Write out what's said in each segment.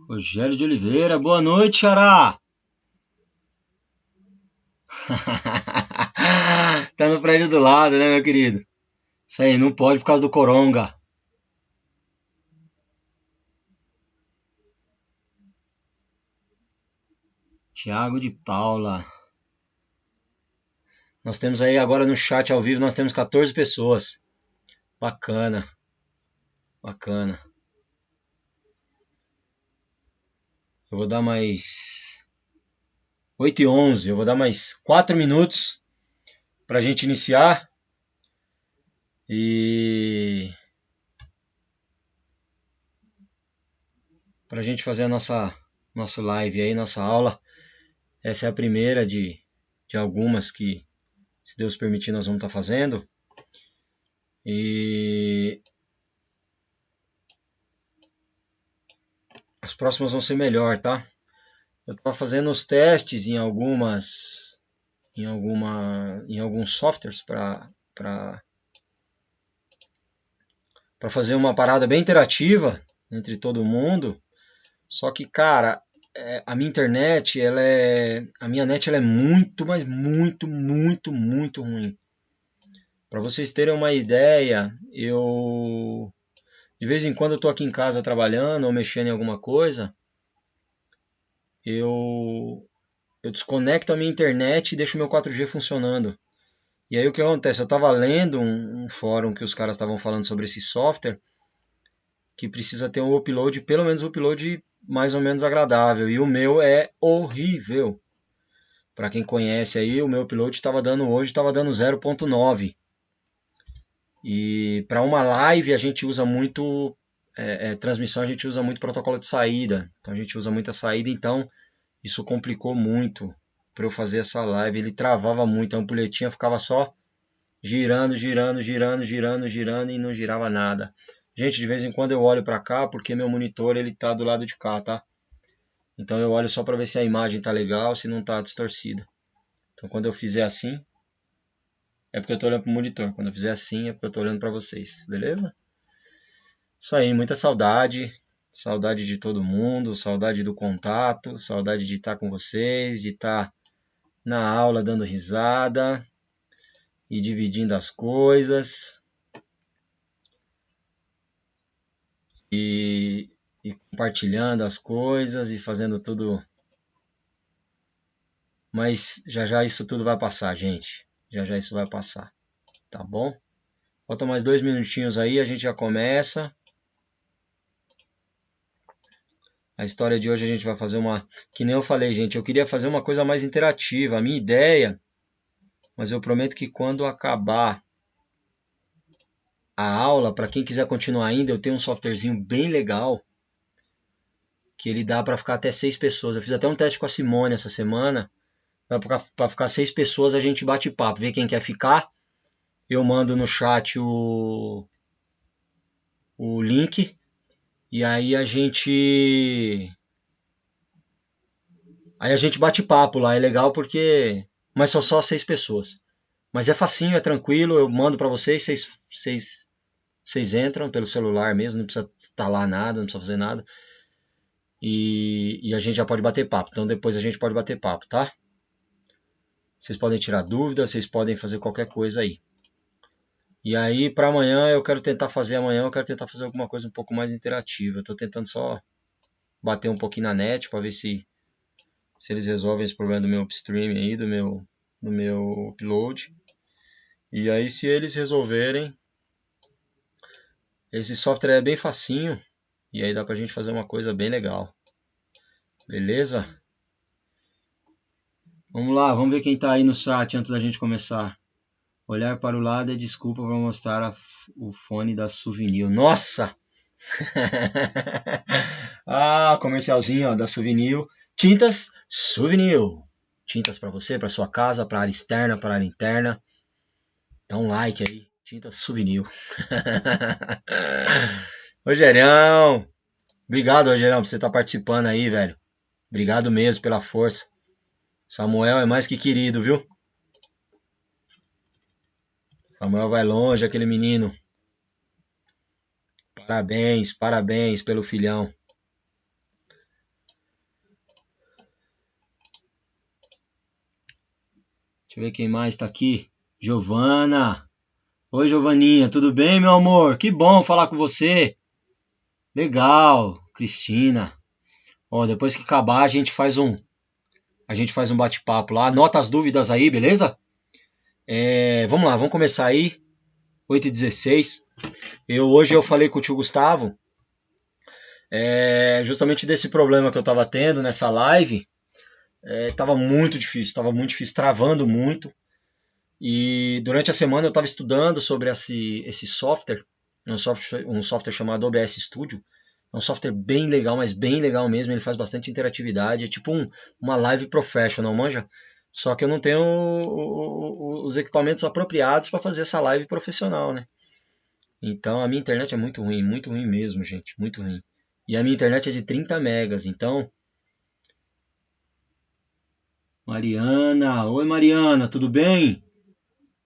Rogério de Oliveira, boa noite, Xará! Tá no prédio do lado, né, meu querido? Isso aí, não pode por causa do Coronga. Tiago de Paula. Nós temos aí agora no chat ao vivo, nós temos 14 pessoas. Bacana, bacana. Eu vou dar mais 8h11, eu vou dar mais 4 minutos pra gente iniciar. E pra gente fazer a nossa live aí, nossa aula. Essa é a primeira de algumas que, se Deus permitir, nós vamos estar fazendo. E as próximas vão ser melhor, tá? Eu estava fazendo os testes em alguns softwares para fazer uma parada bem interativa entre todo mundo. Só que, cara, a minha internet, a minha net ela é muito, mas muito, muito, muito ruim. Para vocês terem uma ideia, de vez em quando eu tô aqui em casa trabalhando ou mexendo em alguma coisa, eu desconecto a minha internet e deixo o meu 4G funcionando. E aí o que acontece? Eu estava lendo um fórum que os caras estavam falando sobre esse software que precisa ter um upload, pelo menos um upload mais ou menos agradável. E o meu é horrível. Para quem conhece aí, o meu upload estava dando 0.9. E para uma live a gente usa muito transmissão, a gente usa muito protocolo de saída. Então a gente usa muita saída, então isso complicou muito para eu fazer essa live. Ele travava muito, a ampulhetinha ficava só girando, girando, girando, girando, girando e não girava nada. Gente, de vez em quando eu olho para cá porque meu monitor ele tá do lado de cá, tá? Então eu olho só para ver se a imagem tá legal, se não tá distorcida. Então quando eu fizer assim, é porque eu tô olhando pro monitor. Quando eu fizer assim, é porque eu tô olhando para vocês, beleza? Isso aí, muita saudade. Saudade de todo mundo, saudade do contato, saudade de estar com vocês, de estar na aula dando risada e dividindo as coisas e compartilhando as coisas e fazendo tudo. Mas já já isso tudo vai passar, gente. Já já isso vai passar, tá bom? Falta mais 2 minutinhos aí, a gente já começa. A história de hoje a gente vai fazer que nem eu falei, gente, eu queria fazer uma coisa mais interativa. A minha ideia, mas eu prometo que quando acabar a aula, para quem quiser continuar ainda, eu tenho um softwarezinho bem legal que ele dá para ficar até 6 pessoas. Eu fiz até um teste com a Simone essa semana. Para ficar 6 pessoas, a gente bate papo, vê quem quer ficar. Eu mando no chat o link e aí a gente bate papo lá. É legal porque mas são só 6 pessoas. Mas é facinho, é tranquilo. Eu mando para vocês, vocês entram pelo celular mesmo, não precisa instalar nada, não precisa fazer nada. E a gente já pode bater papo. Então depois a gente pode bater papo, tá? Vocês podem tirar dúvidas, vocês podem fazer qualquer coisa aí. E aí para amanhã eu quero tentar fazer alguma coisa um pouco mais interativa. Eu tô tentando só bater um pouquinho na net para ver se eles resolvem esse problema do meu upstream aí, do meu upload. E aí se eles resolverem, esse software é bem facinho e aí dá pra gente fazer uma coisa bem legal. Beleza? Vamos lá, vamos ver quem tá aí no chat antes da gente começar. Olhar para o lado é desculpa para mostrar o fone da Souvenir. Nossa! Ah, comercialzinho ó, da Souvenir. Tintas Souvenir. Tintas para você, para sua casa, para área externa, para área interna. Dá um like aí. Tintas Souvenir. Rogerão. Obrigado, Rogerão, por você estar participando aí, velho. Obrigado mesmo pela força. Samuel é mais que querido, viu? Samuel vai longe, aquele menino. Parabéns, parabéns pelo filhão. eu ver quem mais está aqui. Giovana. Oi, Giovaninha, tudo bem, meu amor? Que bom falar com você. Legal, Cristina. Ó, depois que acabar, a gente faz um bate-papo lá. Anota as dúvidas aí, beleza? Vamos lá, vamos começar aí. 8h16. Hoje eu falei com o tio Gustavo justamente desse problema que eu tava tendo nessa live. Tava muito difícil, travando muito. E durante a semana eu estava estudando sobre esse software, um software chamado OBS Studio. É um software bem legal, mas bem legal mesmo. Ele faz bastante interatividade. É tipo uma live professional, manja? Só que eu não tenho os equipamentos apropriados para fazer essa live profissional, né? Então a minha internet é muito ruim mesmo, gente, muito ruim. E a minha internet é de 30 megas, então... Mariana, oi Mariana, tudo bem?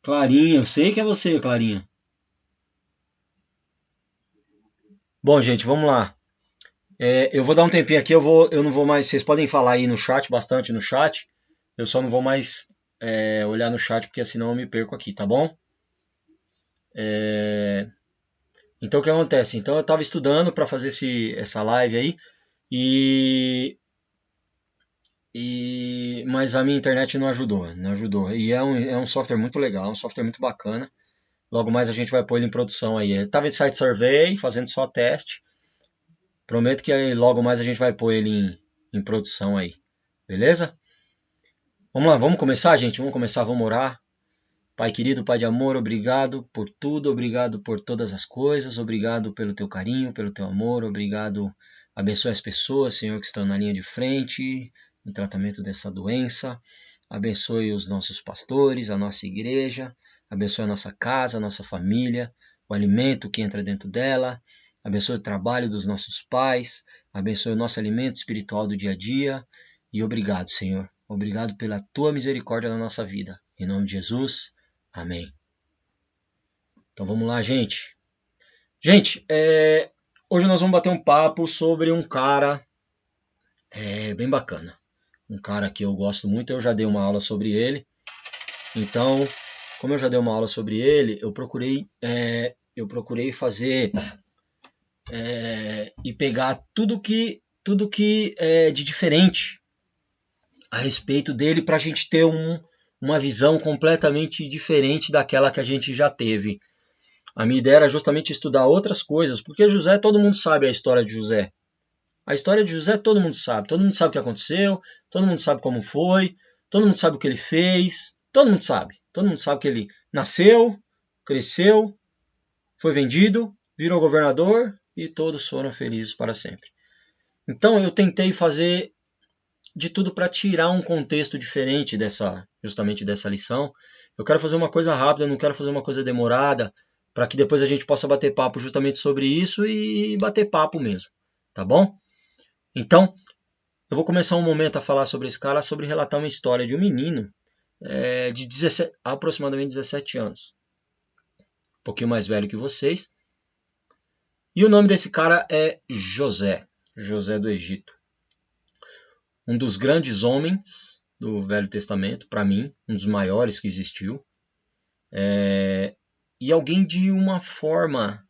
Clarinha, eu sei que é você, Clarinha. Bom, gente, vamos lá. Eu vou dar um tempinho aqui, eu não vou mais... Vocês podem falar aí no chat, bastante no chat. Eu só não vou mais olhar no chat, porque senão eu me perco aqui, tá bom? Então o que acontece? Então eu estava estudando para fazer essa live aí mas a minha internet não ajudou. E é um software muito legal, um software muito bacana. Logo mais a gente vai pôr ele em produção aí. Eu estava em site survey, fazendo só teste. Prometo que aí logo mais a gente vai pôr ele em produção aí. Beleza? Vamos lá, vamos começar, gente? Vamos orar. Pai querido, Pai de amor, obrigado por tudo, obrigado por todas as coisas, obrigado pelo teu carinho, pelo teu amor, obrigado, abençoe as pessoas, Senhor, que estão na linha de frente, no tratamento dessa doença, abençoe os nossos pastores, a nossa igreja, abençoe a nossa casa, a nossa família, o alimento que entra dentro dela, abençoe o trabalho dos nossos pais, abençoe o nosso alimento espiritual do dia a dia, e obrigado, Senhor, obrigado pela tua misericórdia na nossa vida, em nome de Jesus. Amém. Então vamos lá, gente. Gente, hoje nós vamos bater um papo sobre um cara bem bacana. Um cara que eu gosto muito, eu já dei uma aula sobre ele. Então, como eu já dei uma aula sobre ele, eu procurei fazer e pegar tudo que é de diferente a respeito dele para a gente ter uma visão completamente diferente daquela que a gente já teve. A minha ideia era justamente estudar outras coisas, porque José, todo mundo sabe a história de José. A história de José todo mundo sabe o que aconteceu, todo mundo sabe como foi, todo mundo sabe o que ele fez, todo mundo sabe que ele nasceu, cresceu, foi vendido, virou governador e todos foram felizes para sempre. Então eu tentei fazer de tudo para tirar um contexto diferente justamente dessa lição. Eu quero fazer uma coisa rápida, não quero fazer uma coisa demorada, para que depois a gente possa bater papo justamente sobre isso e bater papo mesmo, tá bom? Então, eu vou começar um momento a falar sobre esse cara, sobre relatar uma história de um menino de aproximadamente 17 anos, um pouquinho mais velho que vocês, e o nome desse cara é José do Egito. Um dos grandes homens do Velho Testamento, para mim, um dos maiores que existiu. E alguém de uma forma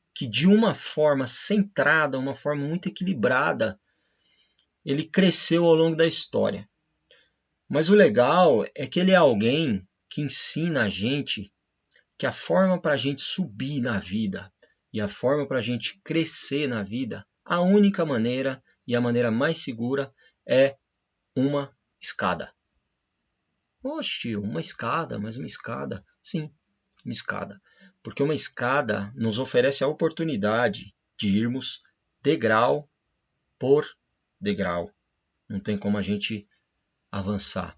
centrada, uma forma muito equilibrada, ele cresceu ao longo da história. Mas o legal é que ele é alguém que ensina a gente que a forma para a gente subir na vida e a forma para a gente crescer na vida, a única maneira e a maneira mais segura é uma escada. Oxe, uma escada, mas uma escada. Sim, uma escada. Porque uma escada nos oferece a oportunidade de irmos degrau por degrau. Não tem como a gente avançar.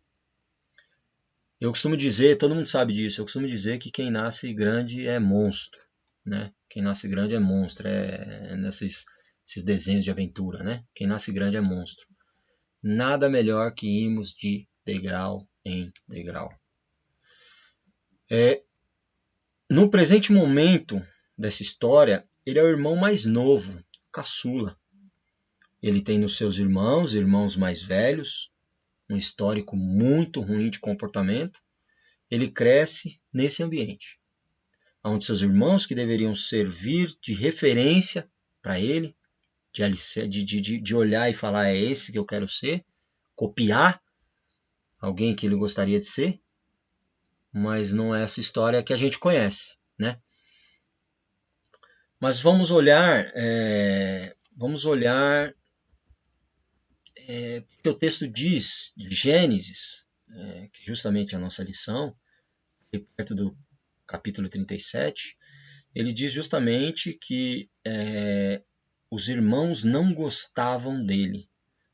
Eu costumo dizer, todo mundo sabe disso, eu costumo dizer que quem nasce grande é monstro, né? Quem nasce grande é monstro, nesses desenhos de aventura, né? Quem nasce grande é monstro. Nada melhor que irmos de degrau em degrau. No presente momento dessa história, ele é o irmão mais novo, caçula. Ele tem nos seus irmãos mais velhos, um histórico muito ruim de comportamento, ele cresce nesse ambiente, onde seus irmãos que deveriam servir de referência para ele, de olhar e falar, é esse que eu quero ser, copiar alguém que ele gostaria de ser, mas não é essa história que a gente conhece, né? Mas vamos olhar que o texto diz de Gênesis, que justamente é a nossa lição, perto do capítulo 37, ele diz justamente que os irmãos não gostavam dele.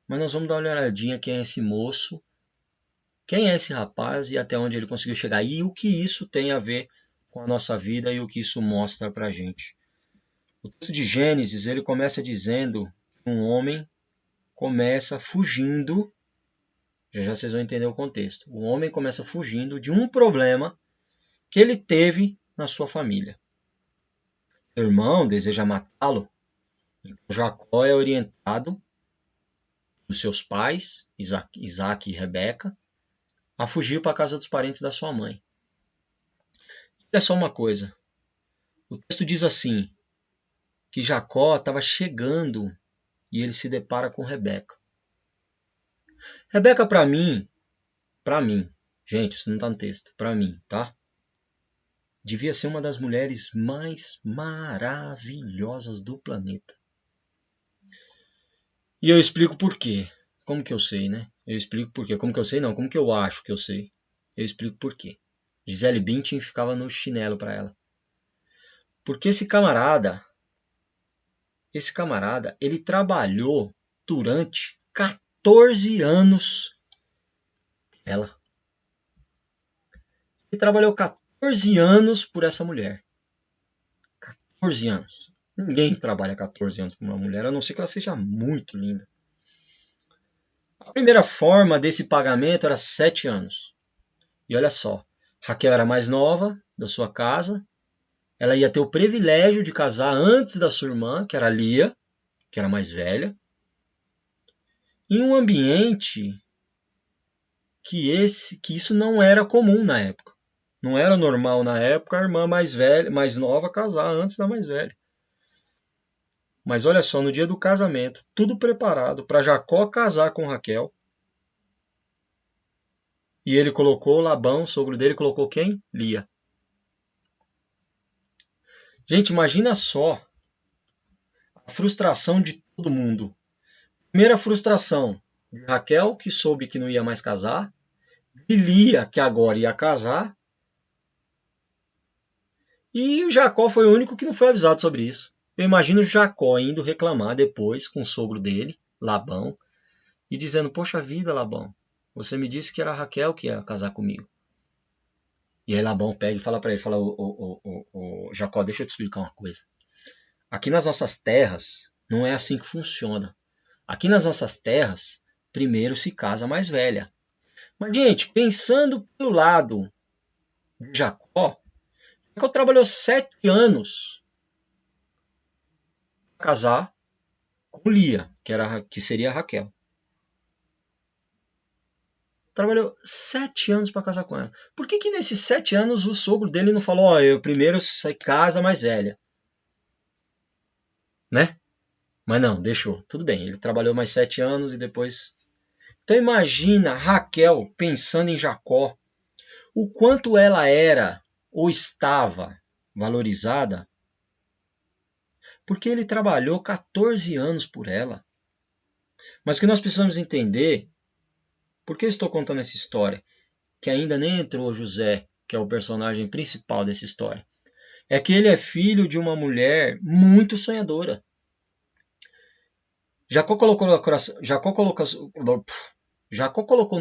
Mas nós vamos dar uma olhadinha quem é esse moço, quem é esse rapaz e até onde ele conseguiu chegar. E o que isso tem a ver com a nossa vida e o que isso mostra para a gente. O texto de Gênesis, ele começa dizendo que um homem começa fugindo, já vocês vão entender o contexto. O homem começa fugindo de um problema que ele teve na sua família. O irmão deseja matá-lo. Então Jacó é orientado dos seus pais, Isaac e Rebeca, a fugir para a casa dos parentes da sua mãe. Olha só uma coisa. O texto diz assim, que Jacó estava chegando e ele se depara com Rebeca. Rebeca, para mim, gente, isso não está no texto, para mim, tá? Devia ser uma das mulheres mais maravilhosas do planeta. E eu explico por quê. Como que eu sei, né? Eu explico por quê. Como que eu sei? Não, como que eu acho que eu sei. Eu explico por quê. Gisele Bündchen ficava no chinelo para ela. Porque esse camarada, ele trabalhou durante 14 anos ela. Ele trabalhou 14 anos por essa mulher. 14 anos. Ninguém trabalha 14 anos por uma mulher, a não ser que ela seja muito linda. A primeira forma desse pagamento era 7 anos. E olha só, Raquel era mais nova da sua casa, ela ia ter o privilégio de casar antes da sua irmã, que era Lia, que era mais velha, em um ambiente que isso não era comum na época. Não era normal na época a irmã mais velha, mais nova casar antes da mais velha. Mas olha só, no dia do casamento, tudo preparado para Jacó casar com Raquel. E ele colocou Labão, o sogro dele, colocou quem? Lia. Gente, imagina só a frustração de todo mundo. Primeira frustração de Raquel, que soube que não ia mais casar. De Lia, que agora ia casar. E o Jacó foi o único que não foi avisado sobre isso. Eu imagino Jacó indo reclamar depois com o sogro dele, Labão, e dizendo, poxa vida, Labão, você me disse que era a Raquel que ia casar comigo. E aí Labão pega e fala para ele, fala, Jacó, deixa eu te explicar uma coisa. Aqui nas nossas terras, não é assim que funciona. Aqui nas nossas terras, primeiro se casa a mais velha. Mas, gente, pensando pelo lado de Jacó trabalhou 7 anos para casar com Lia, que seria a Raquel. Trabalhou 7 anos para casar com ela. Por que nesses 7 anos o sogro dele não falou, eu primeiro casa mais velha? Né? Mas não, deixou. Tudo bem, ele trabalhou mais 7 anos e depois... Então imagina Raquel pensando em Jacó, o quanto ela era ou estava valorizada, porque ele trabalhou 14 anos por ela. Mas o que nós precisamos entender, por que eu estou contando essa história, que ainda nem entrou José, que é o personagem principal dessa história, é que ele é filho de uma mulher muito sonhadora. Jacó colocou no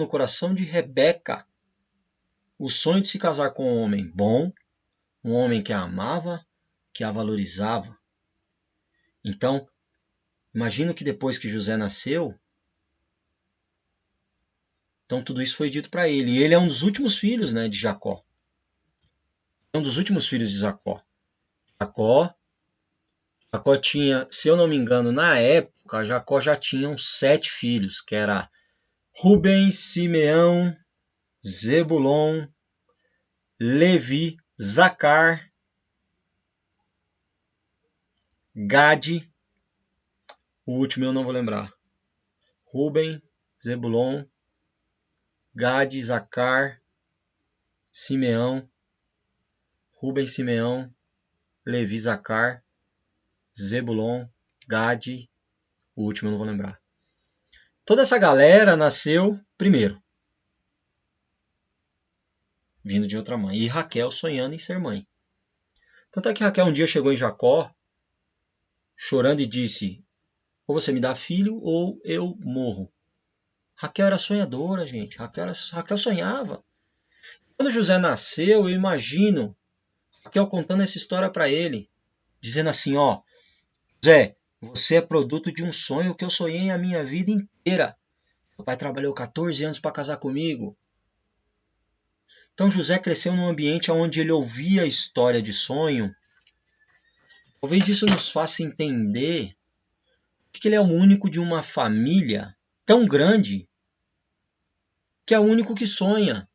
coração de Rebeca o sonho de se casar com um homem bom, um homem que a amava, que a valorizava. Então, imagino que depois que José nasceu, então tudo isso foi dito para ele. E ele é um dos últimos filhos, né, de Jacó. É um dos últimos filhos de Jacó. Jacó tinha, se eu não me engano, na época, Jacó já tinha uns 7 filhos, que era Rubem, Simeão, Zebulon, Levi, Zacar, Gade, o último eu não vou lembrar. Ruben, Zebulon, Gade, Zacar, Simeão, Ruben, Simeão, Levi, Zacar, Zebulon, Gade, o último eu não vou lembrar. Toda essa galera nasceu primeiro, vindo de outra mãe. E Raquel sonhando em ser mãe. Tanto é que Raquel um dia chegou em Jacó, chorando e disse: ou você me dá filho ou eu morro. Raquel era sonhadora, gente. Raquel sonhava. Quando José nasceu, eu imagino Raquel contando essa história para ele, dizendo assim: ó, José, você é produto de um sonho que eu sonhei a minha vida inteira. Meu pai trabalhou 14 anos para casar comigo. Então José cresceu num ambiente onde ele ouvia a história de sonho. Talvez isso nos faça entender que ele é o único de uma família tão grande que é o único que sonha.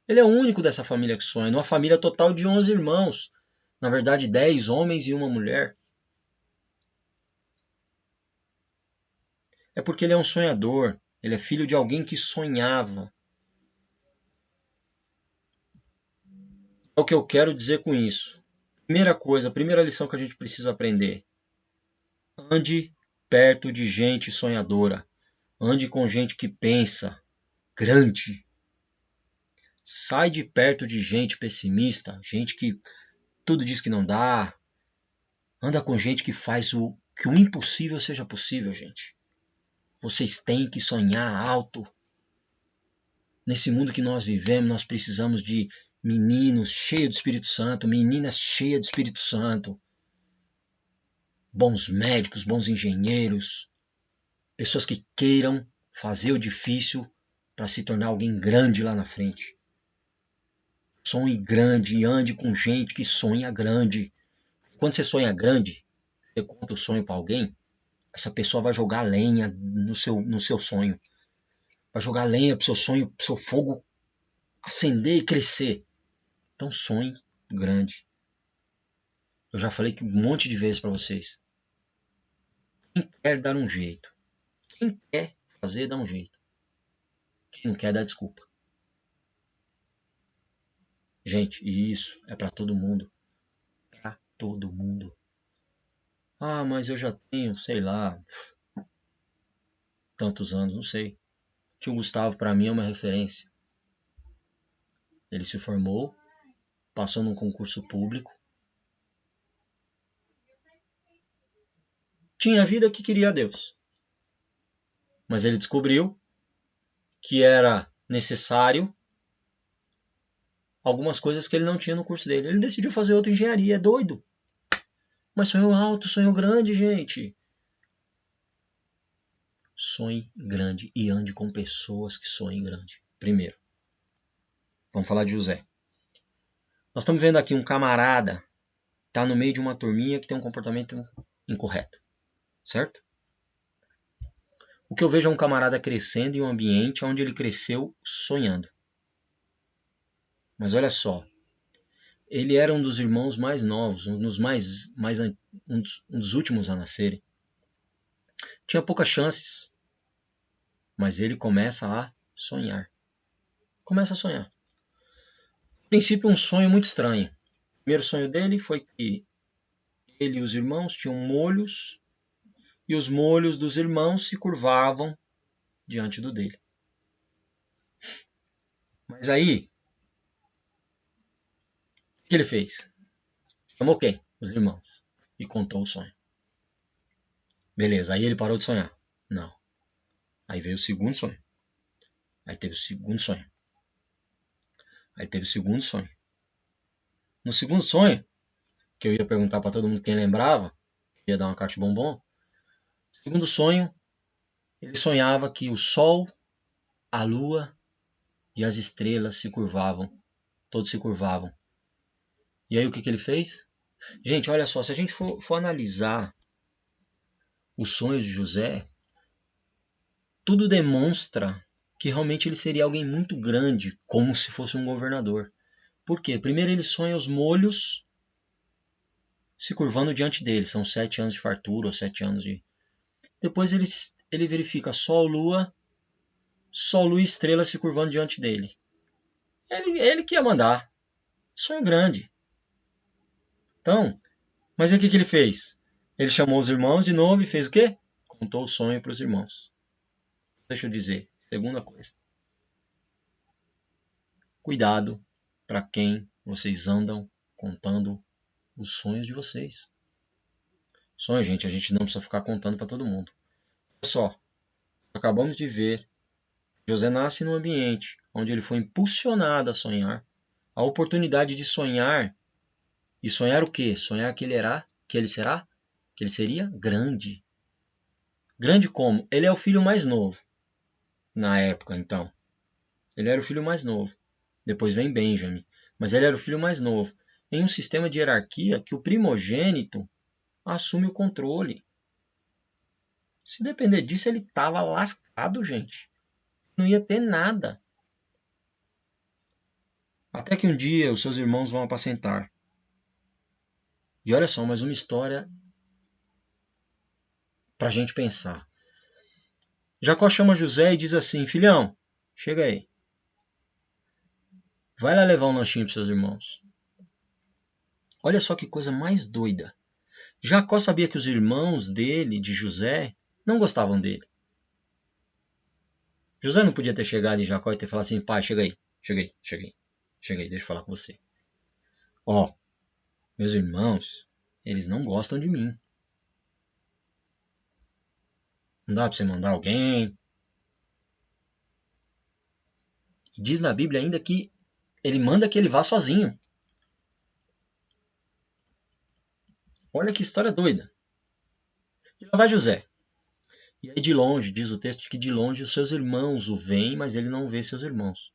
Ele é o único dessa família que sonha, numa família total de 11 irmãos. Na verdade, 10 homens e uma mulher. É porque ele é um sonhador. Ele é filho de alguém que sonhava. É o que eu quero dizer com isso. Primeira coisa, a primeira lição que a gente precisa aprender. Ande perto de gente sonhadora. Ande com gente que pensa grande. Sai de perto de gente pessimista, gente que tudo diz que não dá. Anda com gente que faz que o impossível seja possível, gente. Vocês têm que sonhar alto. Nesse mundo que nós vivemos, nós precisamos de meninos cheios do Espírito Santo, meninas cheias do Espírito Santo, bons médicos, bons engenheiros, pessoas que queiram fazer o difícil para se tornar alguém grande lá na frente. Sonhe grande e ande com gente que sonha grande. Quando você sonha grande, você conta o sonho para alguém, essa pessoa vai jogar lenha no seu sonho. Vai jogar lenha pro seu sonho, pro seu fogo acender e crescer. Então sonhe grande. Eu já falei um monte de vezes para vocês. Quem quer dar um jeito. Quem quer fazer, dá um jeito. Quem não quer, dá desculpa. Gente, e isso é para todo mundo. Para todo mundo. Ah, mas eu já tenho, sei lá, tantos anos, não sei. Tio Gustavo, para mim, é uma referência. Ele se formou, passou num concurso público, tinha a vida que queria a Deus. Mas ele descobriu que era necessário algumas coisas que ele não tinha no curso dele. Ele decidiu fazer outra engenharia, é doido. Mas sonhou alto, sonhou grande, gente. Sonhe grande e ande com pessoas que sonhem grande. Primeiro, vamos falar de José. Nós estamos vendo aqui um camarada que está no meio de uma turminha que tem um comportamento incorreto. Certo? O que eu vejo é um camarada crescendo em um ambiente onde ele cresceu sonhando. Mas olha só, ele era um dos irmãos mais novos, um dos últimos a nascerem. Tinha poucas chances, mas ele começa a sonhar. Começa a sonhar. A princípio, um sonho muito estranho. O primeiro sonho dele foi que ele e os irmãos tinham molhos e os molhos dos irmãos se curvavam diante do dele. Mas aí, o que ele fez? Chamou quem? Os irmãos. E contou o sonho. Beleza, aí ele parou de sonhar. Não. Aí veio o segundo sonho. Aí teve o segundo sonho. Aí teve o segundo sonho. No segundo sonho, que eu ia perguntar para todo mundo quem lembrava, ia dar uma caixa de bombom. No segundo sonho, ele sonhava que o sol, a lua e as estrelas se curvavam. Todos se curvavam. E aí o que ele fez? Gente, olha só, se a gente for analisar os sonhos de José, tudo demonstra que realmente ele seria alguém muito grande, como se fosse um governador. Por quê? Primeiro ele sonha os molhos se curvando diante dele. São 7 anos de fartura ou 7 anos de... Depois ele verifica Sol, Lua e estrela se curvando diante dele. Ele que ia mandar. Sonho grande. Então, mas e o que ele fez? Ele chamou os irmãos de novo e fez o quê? Contou o sonho para os irmãos. Deixa eu dizer, segunda coisa. Cuidado para quem vocês andam contando os sonhos de vocês. Sonho, gente, a gente não precisa ficar contando para todo mundo. Olha só, acabamos de ver, José nasce num ambiente onde ele foi impulsionado a sonhar. A oportunidade de sonhar, e sonhar o quê? Sonhar que ele seria grande. Grande como? Ele é o filho mais novo, na época, então. Ele era o filho mais novo. Depois vem Benjamin. Mas ele era o filho mais novo. Em um sistema de hierarquia que o primogênito assume o controle. Se depender disso, ele estava lascado, gente. Não ia ter nada. Até que um dia os seus irmãos vão apacentar. E olha só, mais uma história para a gente pensar. Jacó chama José e diz assim: filhão, chega aí. Vai lá levar um lanchinho para seus irmãos. Olha só que coisa mais doida. Jacó sabia que os irmãos dele, de José, não gostavam dele. José não podia ter chegado em Jacó e ter falado assim: pai, chega aí, deixa eu falar com você. Ó, meus irmãos, eles não gostam de mim. Não dá para você mandar alguém. E diz na Bíblia ainda que ele manda que ele vá sozinho. Olha que história doida. E lá vai José. E aí de longe, diz o texto que de longe os seus irmãos o veem, mas ele não vê seus irmãos.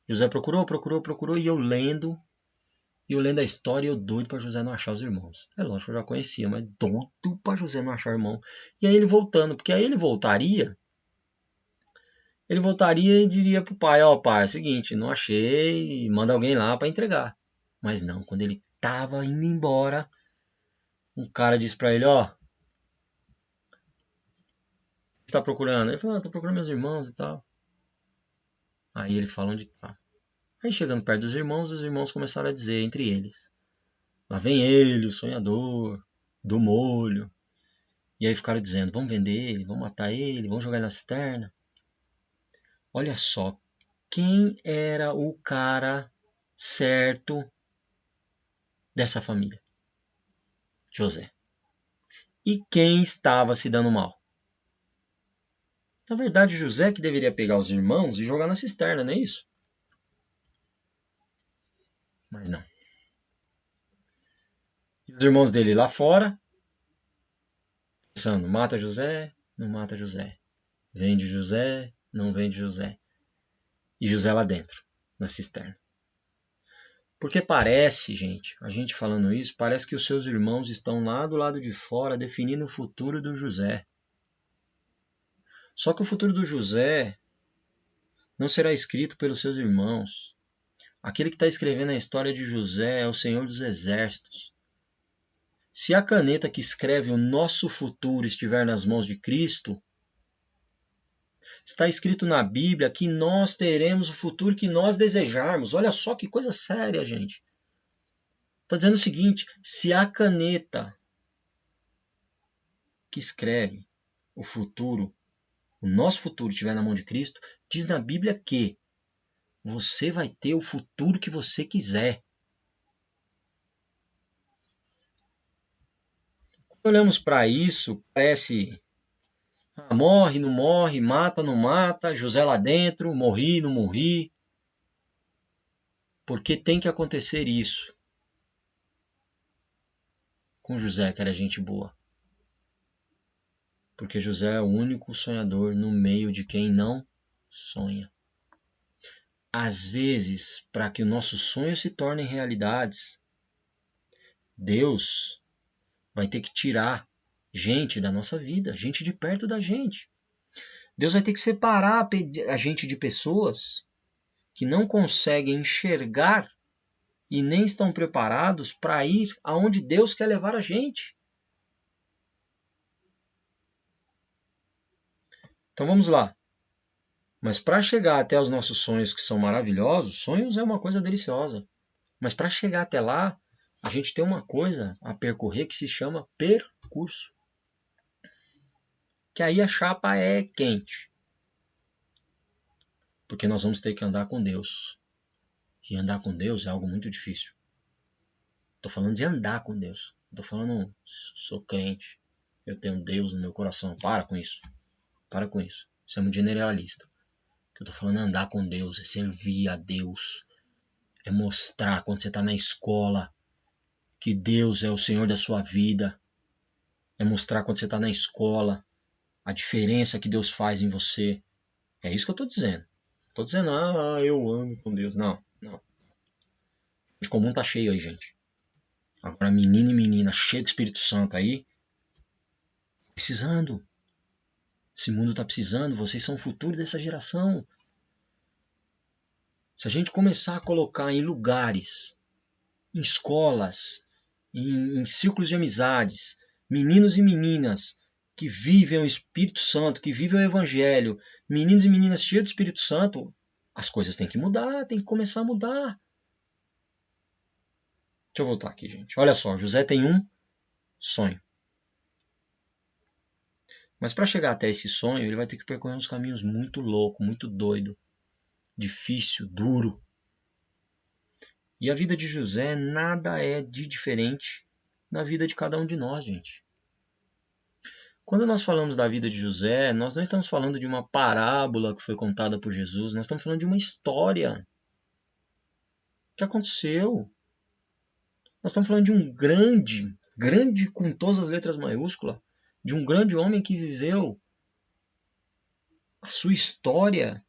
José procurou, e eu lendo a história, eu doido para José não achar os irmãos. É lógico que eu já conhecia, mas doido para José não achar o irmão. E aí ele voltando, porque aí ele voltaria e diria pro pai: ó, pai, é o seguinte, não achei, manda alguém lá para entregar. Mas não, quando ele tava indo embora, um cara disse para ele: ó, você tá procurando? Ele falou: tô procurando meus irmãos e tal. Aí ele fala onde tá. Aí chegando perto dos irmãos, os irmãos começaram a dizer entre eles: lá vem ele, o sonhador, do molho. E aí ficaram dizendo: vamos vender ele, vamos matar ele, vamos jogar ele na cisterna. Olha só, quem era o cara certo dessa família? José. E quem estava se dando mal? Na verdade, José que deveria pegar os irmãos e jogar na cisterna, não é isso? Mas não. E os irmãos dele lá fora, pensando: mata José, não mata José. Vende José, não vende José. E José lá dentro, na cisterna. Porque parece, gente, a gente falando isso, parece que os seus irmãos estão lá do lado de fora definindo o futuro do José. Só que o futuro do José não será escrito pelos seus irmãos. Aquele que está escrevendo a história de José é o Senhor dos Exércitos. Se a caneta que escreve o nosso futuro estiver nas mãos de Cristo, está escrito na Bíblia que nós teremos o futuro que nós desejarmos. Olha só que coisa séria, gente. Está dizendo o seguinte: se a caneta que escreve o futuro, o nosso futuro estiver na mão de Cristo, diz na Bíblia que você vai ter o futuro que você quiser. Quando olhamos para isso, parece: morre, não morre, mata, não mata, José lá dentro, morri, não morri. Porque tem que acontecer isso com José, que era gente boa. Porque José é o único sonhador no meio de quem não sonha. Às vezes, para que o nosso sonho se torne realidades, Deus vai ter que tirar gente da nossa vida, gente de perto da gente. Deus vai ter que separar a gente de pessoas que não conseguem enxergar e nem estão preparados para ir aonde Deus quer levar a gente. Então vamos lá. Mas para chegar até os nossos sonhos, que são maravilhosos, sonhos é uma coisa deliciosa. Mas para chegar até lá, a gente tem uma coisa a percorrer que se chama percurso. Que aí a chapa é quente. Porque nós vamos ter que andar com Deus. E andar com Deus é algo muito difícil. Estou falando de andar com Deus. Estou falando, sou crente. Eu tenho Deus no meu coração. Para com isso. Para com isso. Isso é muito generalista. O que eu estou falando é andar com Deus, é servir a Deus. É mostrar quando você está na escola que Deus é o Senhor da sua vida. É mostrar quando você está na escola a diferença que Deus faz em você. É isso que eu estou dizendo. Estou dizendo, eu ando com Deus. Não, não. O comum tá cheio aí, gente. Agora, menino e menina, cheio do Espírito Santo aí, precisando. Esse mundo tá precisando, vocês são o futuro dessa geração. Se a gente começar a colocar em lugares, em escolas, em círculos de amizades, meninos e meninas que vivem o Espírito Santo, que vivem o Evangelho, meninos e meninas cheios do Espírito Santo, as coisas têm que mudar, tem que começar a mudar. Deixa eu voltar aqui, gente. Olha só, José tem um sonho. Mas para chegar até esse sonho, ele vai ter que percorrer uns caminhos muito loucos, muito doido, difícil, duro. E a vida de José nada é de diferente da vida de cada um de nós, gente. Quando nós falamos da vida de José, nós não estamos falando de uma parábola que foi contada por Jesus, nós estamos falando de uma história que aconteceu. Nós estamos falando de um grande com todas as letras maiúsculas, de um grande homem que viveu a sua história,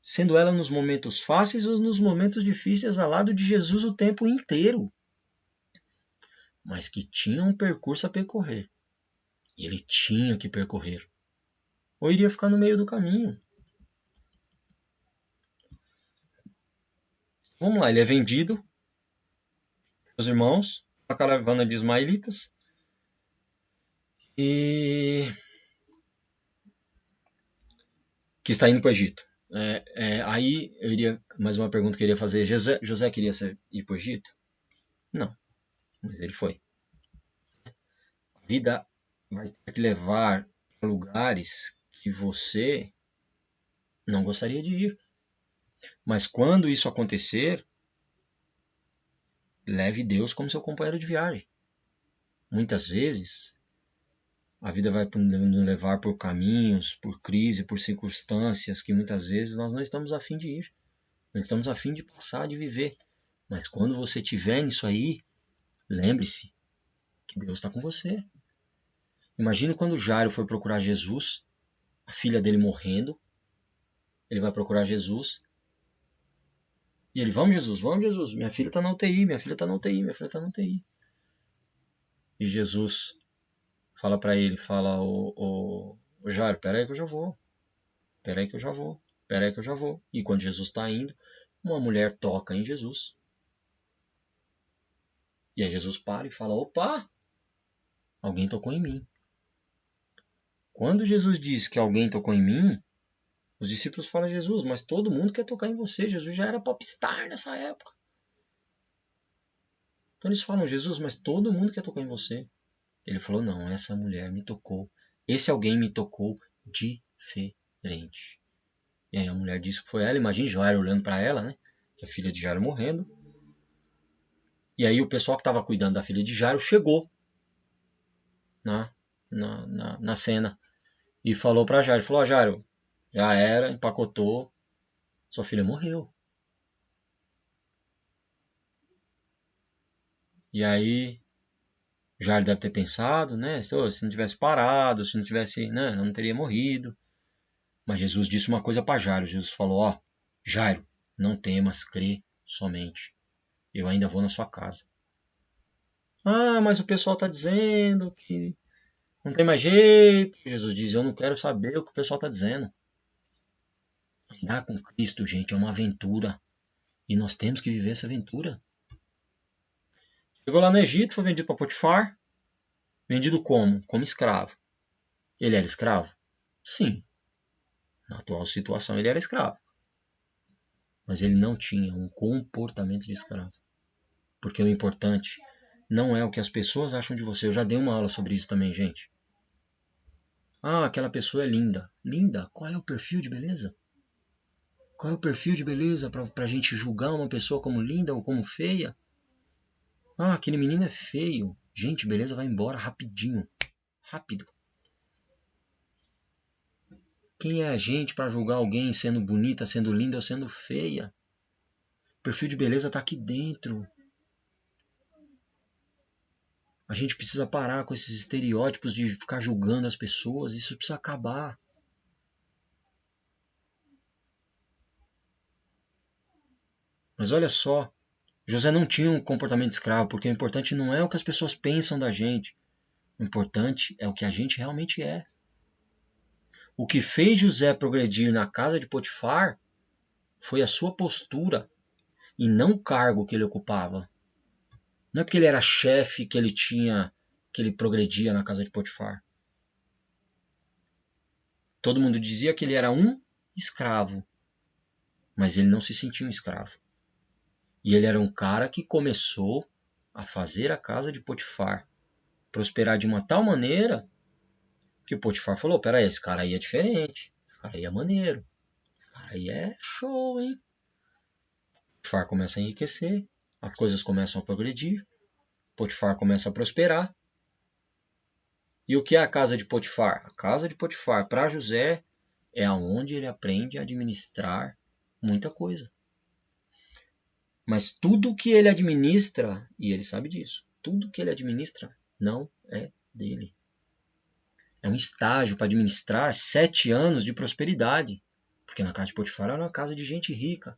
sendo ela nos momentos fáceis ou nos momentos difíceis, ao lado de Jesus o tempo inteiro. Mas que tinha um percurso a percorrer. E ele tinha que percorrer. Ou iria ficar no meio do caminho. Vamos lá, ele é vendido pelos irmãos, a caravana de ismaelitas. E que está indo para o Egito. Aí eu iria, mais uma pergunta que eu iria fazer. José queria ir para o Egito? Não, mas ele foi. A vida vai ter que levar a lugares que você não gostaria de ir. Mas quando isso acontecer, leve Deus como seu companheiro de viagem. Muitas vezes, a vida vai nos levar por caminhos, por crise, por circunstâncias que muitas vezes nós não estamos a fim de ir. Não estamos a fim de passar, de viver. Mas quando você estiver nisso aí, lembre-se que Deus está com você. Imagine quando Jairo foi procurar Jesus, a filha dele morrendo. Ele vai procurar Jesus. E ele, vamos Jesus, minha filha está na UTI, minha filha está na UTI, minha filha está na UTI. E Jesus fala para ele, ô Jairo, peraí que eu já vou. Peraí que eu já vou. Peraí que eu já vou. E quando Jesus está indo, uma mulher toca em Jesus. E aí Jesus para e fala, opa, alguém tocou em mim. Quando Jesus diz que alguém tocou em mim, os discípulos falam, Jesus, mas todo mundo quer tocar em você. Jesus já era popstar nessa época. Então eles falam, Jesus, mas todo mundo quer tocar em você. Ele falou, não, essa mulher me tocou. Esse alguém me tocou diferente. E aí a mulher disse que foi ela. Imagina Jairo olhando para ela, né? Que a filha de Jairo morrendo. E aí o pessoal que estava cuidando da filha de Jairo chegou na cena. E falou para Jairo, falou, Jairo, já era, empacotou, sua filha morreu. E aí Jairo deve ter pensado, né? Se não tivesse parado, se não tivesse, né? Não teria morrido. Mas Jesus disse uma coisa para Jairo. Jesus falou, Jairo, não temas, crê somente. Eu ainda vou na sua casa. Mas o pessoal está dizendo que não tem mais jeito. Jesus diz, eu não quero saber o que o pessoal está dizendo. Andar com Cristo, gente, é uma aventura. E nós temos que viver essa aventura. Chegou lá no Egito, foi vendido para Potifar. Vendido como? Como escravo. Ele era escravo? Sim. Na atual situação ele era escravo. Mas ele não tinha um comportamento de escravo. Porque o importante não é o que as pessoas acham de você. Eu já dei uma aula sobre isso também, gente. Ah, aquela pessoa é linda. Linda? Qual é o perfil de beleza? Qual é o perfil de beleza para a gente julgar uma pessoa como linda ou como feia? Ah, aquele menino é feio. Gente, beleza vai embora rapidinho. Rápido. Quem é a gente para julgar alguém sendo bonita, sendo linda ou sendo feia? O perfil de beleza está aqui dentro. A gente precisa parar com esses estereótipos de ficar julgando as pessoas. Isso precisa acabar. Mas olha só, José não tinha um comportamento escravo, porque o importante não é o que as pessoas pensam da gente. O importante é o que a gente realmente é. O que fez José progredir na casa de Potifar foi a sua postura e não o cargo que ele ocupava. Não é porque ele era chefe que ele progredia na casa de Potifar. Todo mundo dizia que ele era um escravo, mas ele não se sentia um escravo. E ele era um cara que começou a fazer a casa de Potifar prosperar de uma tal maneira que o Potifar falou, peraí, esse cara aí é diferente, esse cara aí é maneiro, esse cara aí é show, hein? O Potifar começa a enriquecer, as coisas começam a progredir, Potifar começa a prosperar. E o que é a casa de Potifar? A casa de Potifar para José é aonde ele aprende a administrar muita coisa. Mas tudo que ele administra, e ele sabe disso, tudo que ele administra não é dele. É um estágio para administrar 7 anos de prosperidade. Porque na casa de Potifar era uma casa de gente rica.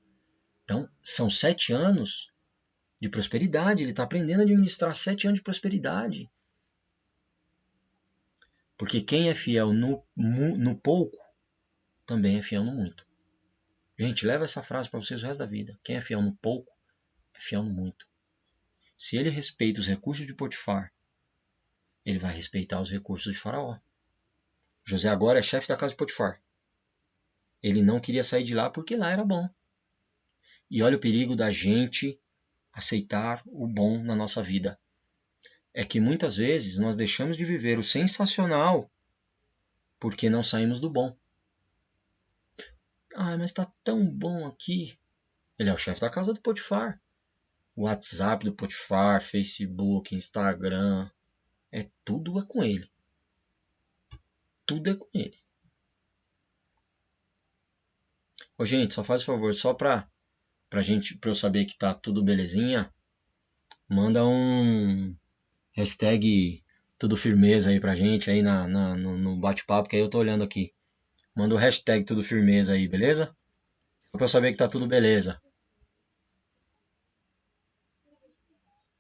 Então, são 7 anos de prosperidade. Ele está aprendendo a administrar 7 anos de prosperidade. Porque quem é fiel no pouco, também é fiel no muito. Gente, leva essa frase para vocês o resto da vida. Quem é fiel no pouco, é fiel no muito. Se ele respeita os recursos de Potifar, ele vai respeitar os recursos de Faraó. José agora é chefe da casa de Potifar. Ele não queria sair de lá porque lá era bom. E olha o perigo da gente aceitar o bom na nossa vida. É que muitas vezes nós deixamos de viver o sensacional porque não saímos do bom. Ah, mas está tão bom aqui. Ele é o chefe da casa do Potifar. O WhatsApp do Potifar, Facebook, Instagram, tudo é com ele. Tudo é com ele. Ô, gente, só faz um favor, só pra eu saber que tá tudo belezinha, manda um hashtag tudo firmeza aí pra gente aí no bate-papo, que aí eu tô olhando aqui. Manda o hashtag tudo firmeza aí, beleza? Só pra eu saber que tá tudo beleza.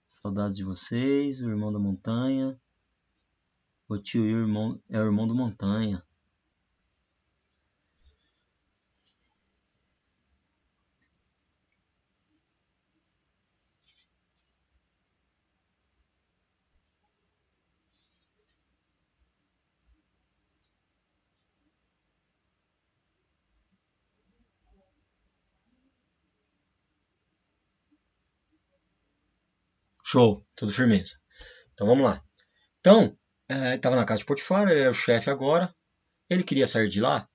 Saudades de vocês, o irmão da montanha. O tio e o irmão é o irmão do montanha. Show, tudo firmeza. Então vamos lá. Então, estava na casa de Potifar, ele era o chefe agora. Ele queria sair de lá?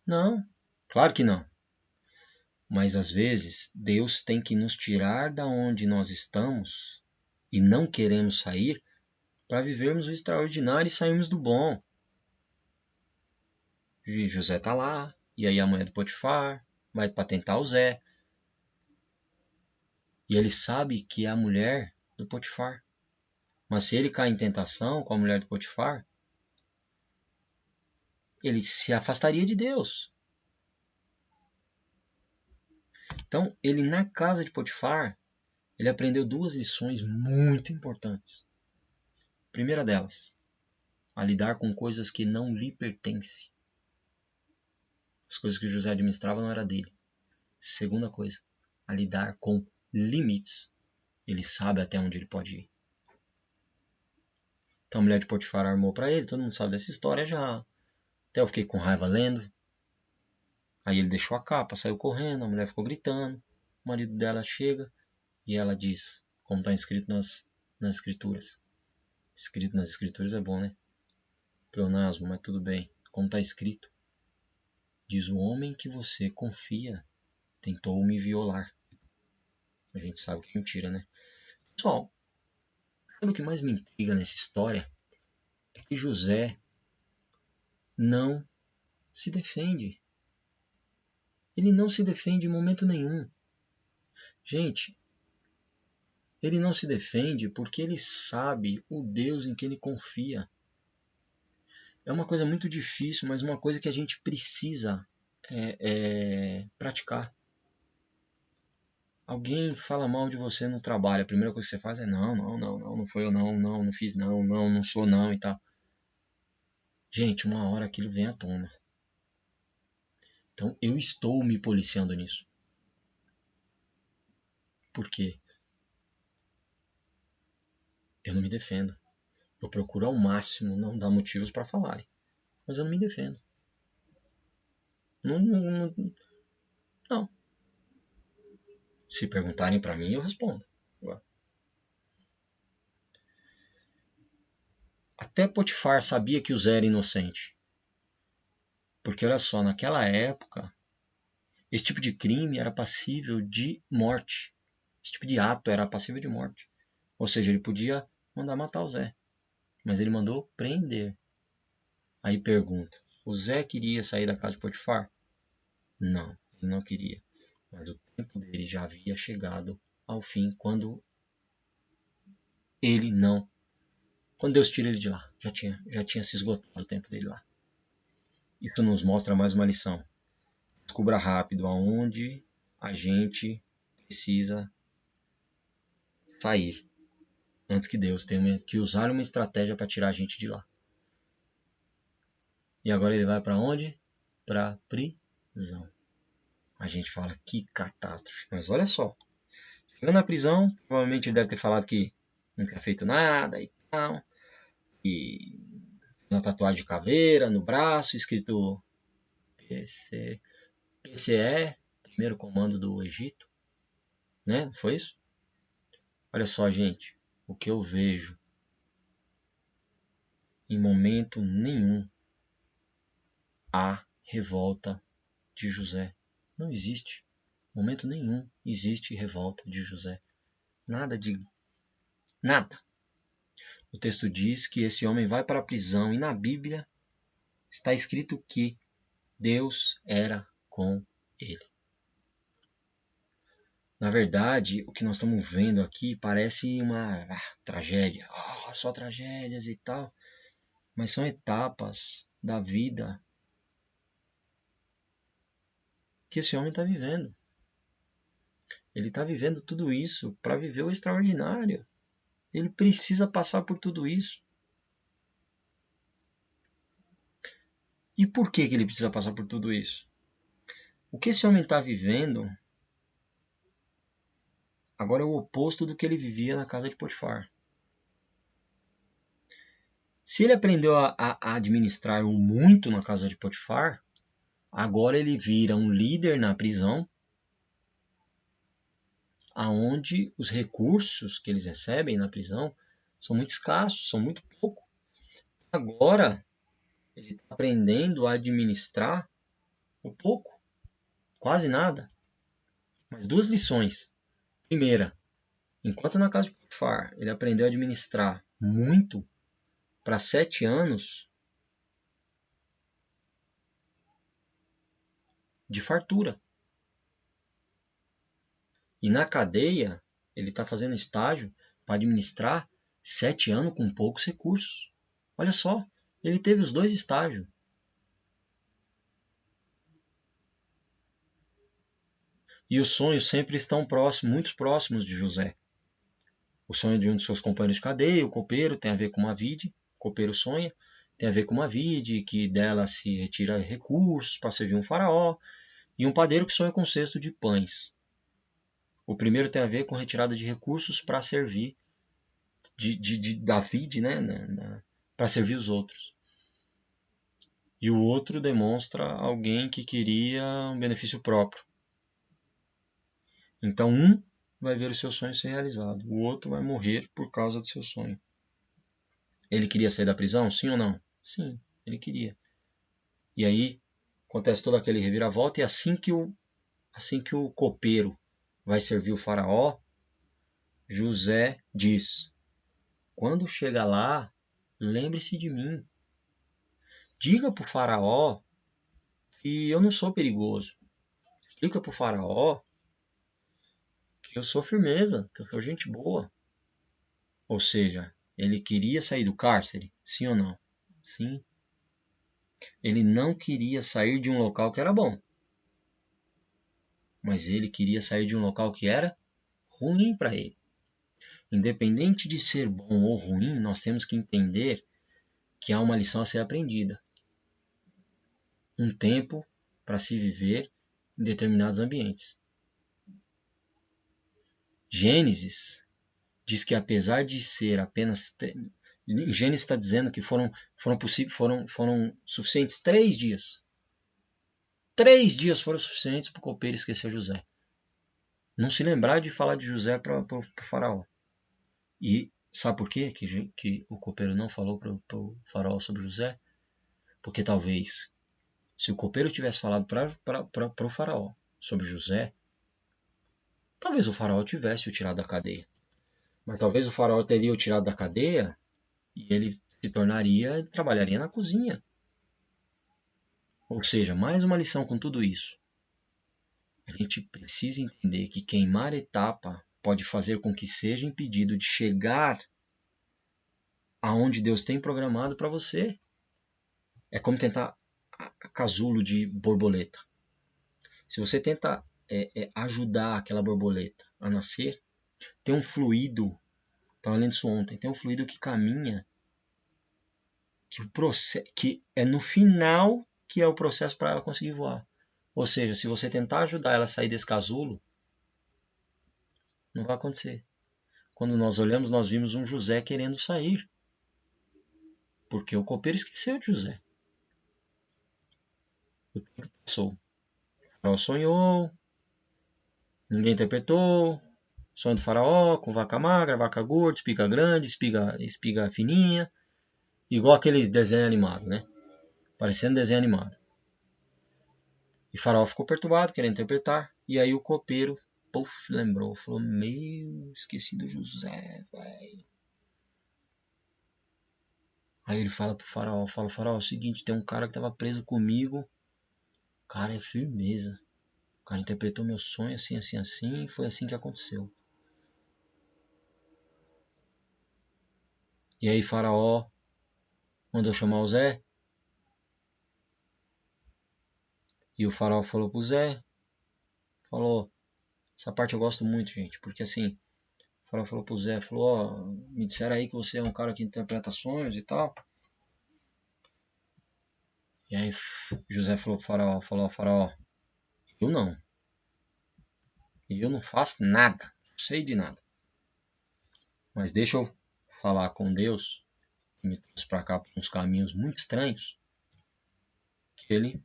Não, claro que não. Mas às vezes Deus tem que nos tirar da onde nós estamos e não queremos sair para vivermos o extraordinário e sairmos do bom. E José está lá, e aí a mãe é do Potifar vai para tentar o Zé. E ele sabe que é a mulher do Potifar. Mas se ele cai em tentação com a mulher do Potifar, ele se afastaria de Deus. Então, ele na casa de Potifar, ele aprendeu 2 lições muito importantes. Primeira delas, a lidar com coisas que não lhe pertencem. As coisas que José administrava não era dele. Segunda coisa, a lidar com limites. Ele sabe até onde ele pode ir. Então a mulher de Potifar armou para ele, todo mundo sabe dessa história já. Até eu fiquei com raiva lendo. Aí ele deixou a capa, saiu correndo, a mulher ficou gritando. O marido dela chega e ela diz, como está escrito nas escrituras. Escrito nas escrituras é bom, né? Pleonasmo, mas tudo bem. Como está escrito. Diz: o homem que você confia tentou me violar. A gente sabe que é mentira, né? Pessoal, sabe o que mais me intriga nessa história? É que José não se defende. Ele não se defende em momento nenhum. Gente, ele não se defende porque ele sabe o Deus em que ele confia. É uma coisa muito difícil, mas uma coisa que a gente precisa praticar. Alguém fala mal de você no trabalho, a primeira coisa que você faz é não foi eu não fiz não sou não e tal. Gente, uma hora aquilo vem à tona. Então eu estou me policiando nisso. Por quê? Eu não me defendo. Eu procuro ao máximo não dar motivos para falarem. Mas eu não me defendo. Não. Se perguntarem para mim, eu respondo. Até Potifar sabia que o Zé era inocente. Porque olha só, naquela época, esse tipo de crime era passível de morte. Esse tipo de ato era passível de morte. Ou seja, ele podia mandar matar o Zé. Mas ele mandou prender. Aí pergunta, o Zé queria sair da casa de Potifar? Não, ele não queria. Mas o tempo dele já havia chegado ao fim quando ele não... Quando Deus tira ele de lá, já tinha se esgotado o tempo dele lá. Isso nos mostra mais uma lição. Descubra rápido aonde a gente precisa sair antes que Deus tenha que usar uma estratégia para tirar a gente de lá. E agora ele vai para onde? Para prisão. A gente fala, que catástrofe. Mas olha só. Chegando na prisão, provavelmente ele deve ter falado que não tinha feito nada e tal. E uma tatuagem de caveira no braço, escrito PCE, primeiro comando do Egito. Né? Não foi isso? Olha só, gente. O que eu vejo em momento nenhum a revolta de José. Não existe. Em momento nenhum existe revolta de José. Nada. O texto diz que esse homem vai para a prisão e na Bíblia está escrito que Deus era com ele. Na verdade, o que nós estamos vendo aqui parece uma tragédia. Só tragédias e tal. Mas são etapas da vida que esse homem está vivendo. Ele está vivendo tudo isso para viver o extraordinário. Ele precisa passar por tudo isso. E por que ele precisa passar por tudo isso? O que esse homem está vivendo agora é o oposto do que ele vivia na casa de Potifar. Se ele aprendeu a administrar o muito na casa de Potifar, agora ele vira um líder na prisão, aonde os recursos que eles recebem na prisão são muito escassos, são muito pouco. Agora ele está aprendendo a administrar o pouco, quase nada. Mas duas lições. Primeira, enquanto na casa de Potifar ele aprendeu a administrar muito para 7 anos de fartura. E na cadeia ele está fazendo estágio para administrar 7 anos com poucos recursos. Olha só, ele teve os 2 estágios. E os sonhos sempre estão próximos, muito próximos de José. O sonho de um dos seus companheiros de cadeia, o copeiro, tem a ver com uma vide. O copeiro sonha. tem a ver com uma vide, que dela se retira recursos para servir um faraó, e um padeiro que sonha com um cesto de pães. O primeiro tem a ver com retirada de recursos para servir da vide, né, para servir os outros. E o outro demonstra alguém que queria um benefício próprio. Então um vai ver o seu sonho ser realizado, o outro vai morrer por causa do seu sonho. Ele queria sair da prisão? Sim ou não? Sim, ele queria. E aí acontece todo aquele reviravolta, e assim que o copeiro vai servir o faraó, José diz: quando chega lá, lembre-se de mim. Diga para o faraó que eu não sou perigoso. Explica para o faraó que eu sou firmeza, que eu sou gente boa. Ou seja, ele queria sair do cárcere? Sim ou não? Sim. Ele não queria sair de um local que era bom. Mas ele queria sair de um local que era ruim para ele. Independente de ser bom ou ruim, nós temos que entender que há uma lição a ser aprendida. Um tempo para se viver em determinados ambientes. Gênesis diz que apesar de ser apenas... Gênesis está dizendo que foram suficientes 3 dias. 3 dias foram suficientes para o copeiro esquecer José. Não se lembrar de falar de José para o faraó. E sabe por quê que o copeiro não falou para o faraó sobre José? Porque talvez, se o copeiro tivesse falado para o faraó sobre José, talvez o faraó tivesse o tirado da cadeia. Mas talvez o faraó teria o tirado da cadeia e ele trabalharia na cozinha. Ou seja, mais uma lição com tudo isso. A gente precisa entender que queimar etapa pode fazer com que seja impedido de chegar aonde Deus tem programado para você. É como tentar casulo de borboleta. Se você tenta ajudar aquela borboleta a nascer, tem um fluido, estava lendo isso ontem, tem um fluido que caminha, que é no final que é o processo para ela conseguir voar. Ou seja, se você tentar ajudar ela a sair desse casulo, não vai acontecer. Quando nós olhamos, nós vimos um José querendo sair. Porque o copeiro esqueceu de José. O tempo passou. O faraó sonhou, ninguém interpretou. Sonho do faraó com vaca magra, vaca gorda, espiga grande, espiga fininha. Igual aquele desenho animado, né? Parecendo desenho animado. E o faraó ficou perturbado, querendo interpretar. E aí o copeiro, lembrou. Falou, esqueci do José, velho. Aí ele fala pro faraó, faraó, é o seguinte, tem um cara que tava preso comigo. O cara é firmeza. O cara interpretou meu sonho assim, assim, assim, e foi assim que aconteceu. E aí faraó mandou chamar o Zé. E o faraó falou pro Zé. Falou, essa parte eu gosto muito, gente, porque assim, o faraó falou pro Zé, falou, me disseram aí que você é um cara que interpreta sonhos e tal. E aí José falou pro faraó, faraó, eu não. Eu não faço nada, não sei de nada. Mas deixa eu falar com Deus, que me trouxe pra cá por uns caminhos muito estranhos, que ele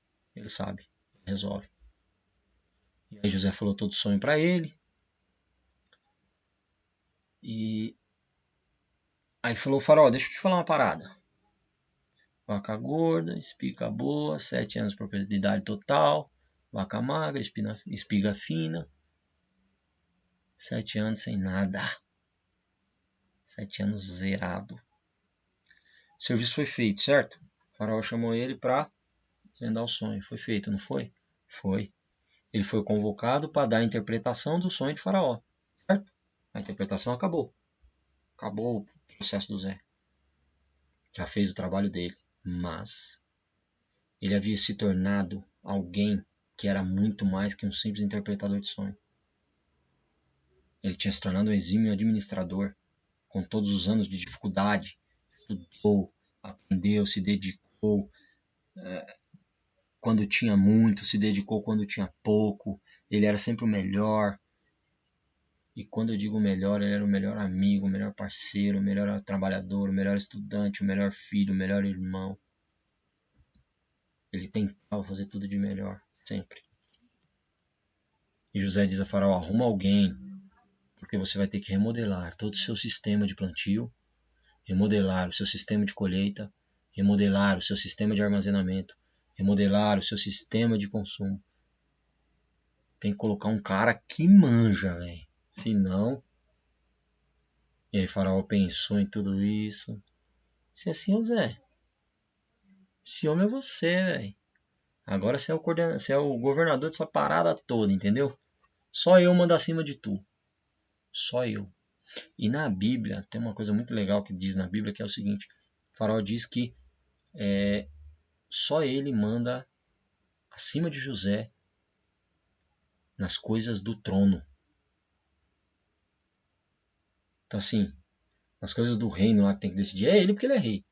sabe, resolve. E aí José falou todo o sonho para ele. E aí falou, faraó, deixa eu te falar uma parada. Vaca gorda, espiga boa, 7 anos de propriedade total. Vaca magra, espiga fina. 7 anos sem nada. 7 anos zerado. O serviço foi feito, certo? O faraó chamou ele para desvendar o sonho. Foi feito, não foi? Foi. Ele foi convocado para dar a interpretação do sonho de faraó. Certo? A interpretação acabou. Acabou o processo do Zé. Já fez o trabalho dele. Mas ele havia se tornado alguém que era muito mais que um simples interpretador de sonho. Ele tinha se tornado um exímio administrador, com todos os anos de dificuldade. Estudou, aprendeu, se dedicou quando tinha muito, se dedicou quando tinha pouco, ele era sempre o melhor. E quando eu digo melhor, ele era o melhor amigo, o melhor parceiro, o melhor trabalhador, o melhor estudante, o melhor filho, o melhor irmão. Ele tentava fazer tudo de melhor, sempre. E José diz a Faraó: arruma alguém, porque você vai ter que remodelar todo o seu sistema de plantio, remodelar o seu sistema de colheita, remodelar o seu sistema de armazenamento, remodelar o seu sistema de consumo. Tem que colocar um cara que manja, velho. Senão... E aí Faraó pensou em tudo isso. Se assim, ô Zé, esse homem é você, velho. Agora você é o governador dessa parada toda, entendeu? Só eu mando acima de tu. Só eu. E na Bíblia, tem uma coisa muito legal que diz na Bíblia, que é o seguinte. O Faraó diz que só ele manda acima de José nas coisas do trono. Então assim, nas coisas do reino lá que tem que decidir, é ele porque ele é rei.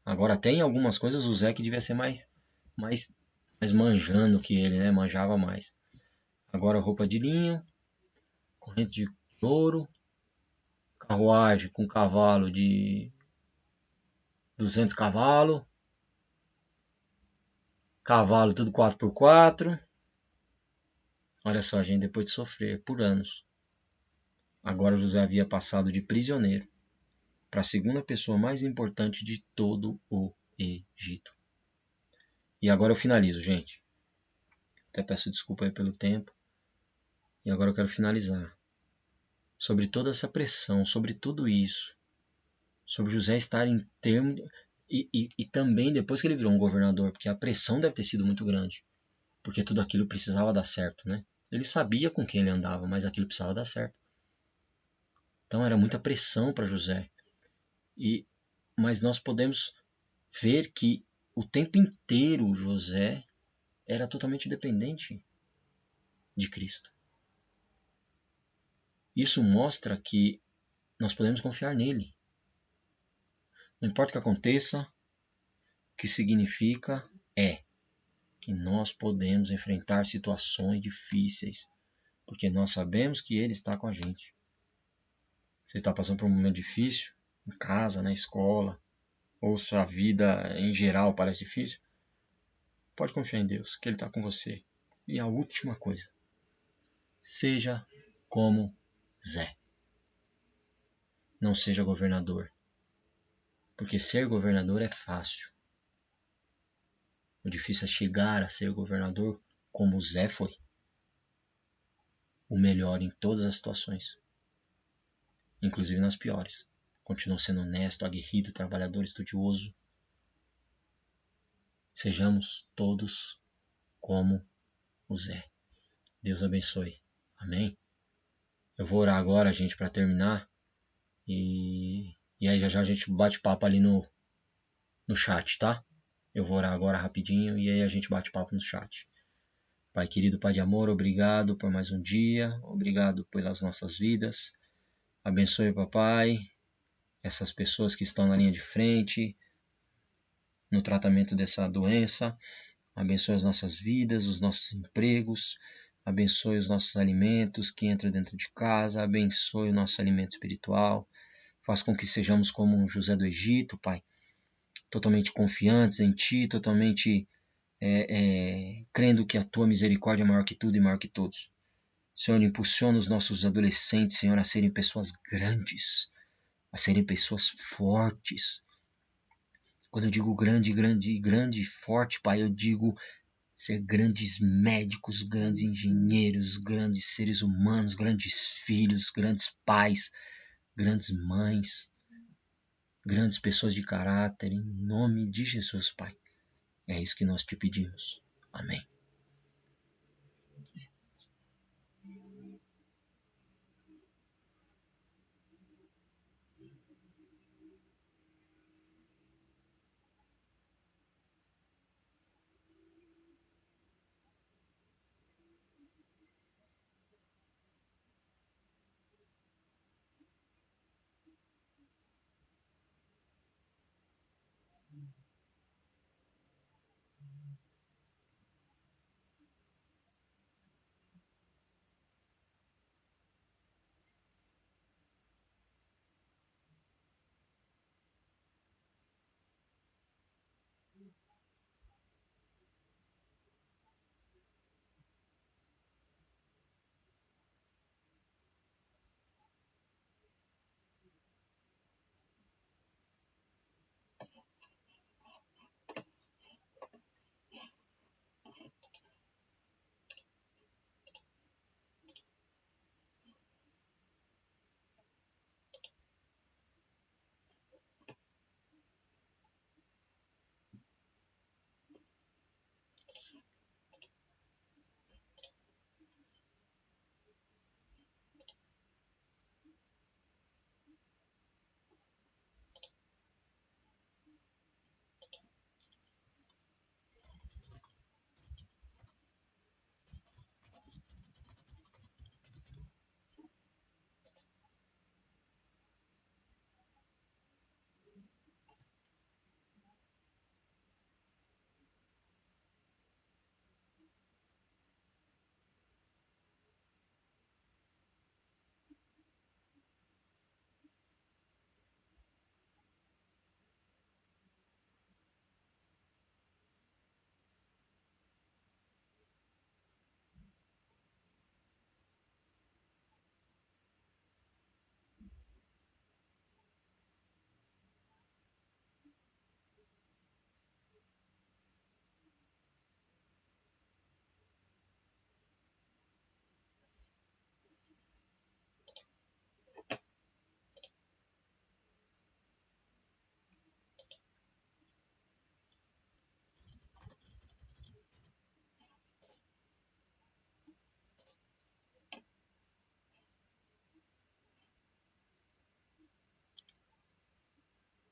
Agora tem algumas coisas o Zé que devia ser mais manjando que ele, né? Manjava mais. Agora roupa de linho, corrente de ouro, carruagem com cavalo de 200 cavalos, cavalo tudo 4x4. Olha só, gente, depois de sofrer por anos, agora José havia passado de prisioneiro para a segunda pessoa mais importante de todo o Egito. E agora eu finalizo, gente. Até peço desculpa aí pelo tempo. E agora eu quero finalizar. Sobre toda essa pressão, sobre tudo isso. Sobre José estar em termos... E também depois que ele virou um governador, porque a pressão deve ter sido muito grande. Porque tudo aquilo precisava dar certo, né? Ele sabia com quem ele andava, mas aquilo precisava dar certo. Então era muita pressão para José. Mas nós podemos ver que o tempo inteiro José era totalmente dependente de Cristo. Isso mostra que nós podemos confiar nele. Não importa o que aconteça, o que significa que nós podemos enfrentar situações difíceis, porque nós sabemos que ele está com a gente. Você está passando por um momento difícil, em casa, na escola, ou sua vida em geral parece difícil, pode confiar em Deus, que ele está com você. E a última coisa, seja como Zé. Não seja governador, porque ser governador é fácil. O difícil é chegar a ser governador como Zé foi. O melhor em todas as situações, inclusive nas piores. Continuou sendo honesto, aguerrido, trabalhador, estudioso. Sejamos todos como o Zé. Deus abençoe. Amém? Eu vou orar agora, gente, para terminar. E aí já a gente bate papo ali no chat, tá? Eu vou orar agora rapidinho e aí a gente bate papo no chat. Pai querido, Pai de amor, obrigado por mais um dia. Obrigado pelas nossas vidas. Abençoe, papai, essas pessoas que estão na linha de frente no tratamento dessa doença. Abençoe as nossas vidas, os nossos empregos. Abençoe os nossos alimentos que entram dentro de casa. Abençoe o nosso alimento espiritual. Faz com que sejamos como um José do Egito, Pai. Totalmente confiantes em Ti, totalmente crendo que a Tua misericórdia é maior que tudo e maior que todos. Senhor, impulsiona os nossos adolescentes, Senhor, a serem pessoas grandes, a serem pessoas fortes. Quando eu digo grande e forte, Pai, eu digo ser grandes médicos, grandes engenheiros, grandes seres humanos, grandes filhos, grandes pais, grandes mães, grandes pessoas de caráter, em nome de Jesus, Pai. É isso que nós te pedimos. Amém.